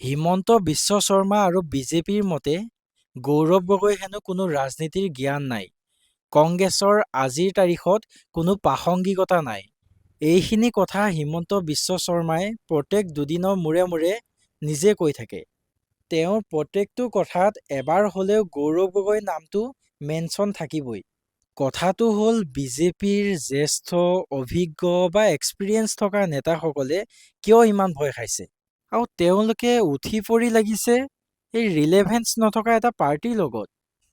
হিমন্ত বিশ্ব শৰ্মা আৰু বিজেপিৰ মতে গৌৰৱ গগৈ হেনো কোনো ৰাজনীতিৰ জ্ঞান নাই। কংগ্ৰেছৰ আজিৰ তাৰিখত কোনো প্ৰাসংগিকতা নাই। এইখিনি কথা হিমন্ত বিশ্ব শৰ্মাই প্ৰত্যেক দুদিনৰ মূৰে মূৰে নিজে কৈ থাকে। তেওঁৰ প্ৰত্যেকটো কথাত এবাৰ হ'লেও গৌৰৱ গগৈ নামটো মেনশ্যন থাকিবই। কথাটো হ'ল বিজেপিৰ জ্যেষ্ঠ, অভিজ্ঞ বা এক্সপিৰিয়েঞ্চ থকা নেতাসকলে কিয় ইমান ভয় খাইছে? আৰু তেওঁলোকে উঠি পৰি লাগিছে এই ৰিলেভেন্স নথকা এটা পাৰ্টিৰ লগত।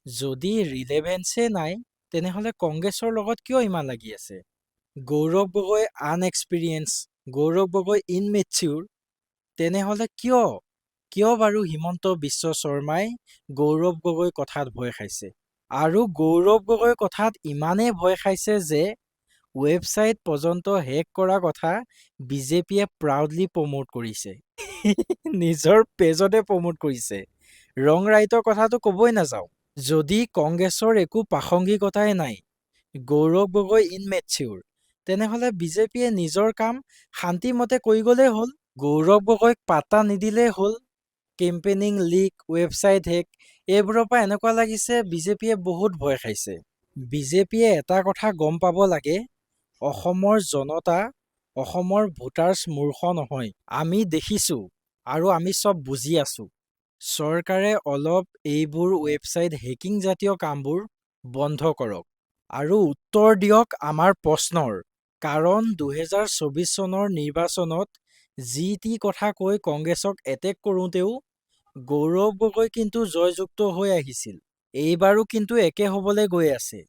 যদি ৰিলেভেন্সে নাই, তেনেহ'লে কংগ্ৰেছৰ লগত কিয় ইমান লাগি আছে? গৌৰৱ গগৈ আনএক্সপিৰিয়েঞ্চ, গৌৰৱ গগৈ ইনমেচিউৰ, তেনেহ'লে কিয় বাৰু হিমন্ত বিশ্ব শৰ্মাই গৌৰৱ গগৈ কথাত ভয় খাইছে? আৰু গৌৰৱ গগৈ কথাত ইমানেই ভয় খাইছে যে ৱেবছাইট পৰ্যন্ত হেক কৰা কথা বিজেপিয়ে প্ৰাউডলি প্ৰমোট কৰিছে। নিজৰ পেজতে প্ৰমোট কৰিছে। ৰং ৰাইটৰ কথাটো ক'বই নাযাওঁ। যদি কংগ্ৰেছৰ একো প্ৰাসংগিকতাই নাই, গৌৰৱ গগৈ ইনমেচিউৰ, তেনেহ'লে বিজেপিয়ে নিজৰ কাম শান্তিমতে কৰি গ'লেই হ'ল। গৌৰৱ গগৈক পাত্তা নিদিলেই হ'ল। কেম্পেইনিং লিক, ৱেবছাইট হেক, এইবোৰৰ পৰা এনেকুৱা লাগিছে বিজেপিয়ে বহুত ভয় খাইছে। বিজেপিয়ে এটা কথা গম পাব লাগে, অসমৰ জনতা, অসমৰ ভোটাৰ্ছ মূৰ্খ নহয়। আমি দেখিছোঁ আৰু আমি চব বুজি আছোঁ। চৰকাৰে অলপ এইবোৰ ৱেবছাইট হেকিং জাতীয় কামবোৰ বন্ধ কৰক আৰু উত্তৰ দিয়ক আমাৰ প্ৰশ্নৰ। কাৰণ 2024 চনৰ নিৰ্বাচনত যি টি কথা কৈ কংগ্ৰেছক এটেক কৰোঁতেও গৌৰৱ গগৈ কিন্তু জয়যুক্ত হৈ আহিছিল। এইবাৰো কিন্তু একে হ'বলৈ গৈ আছে।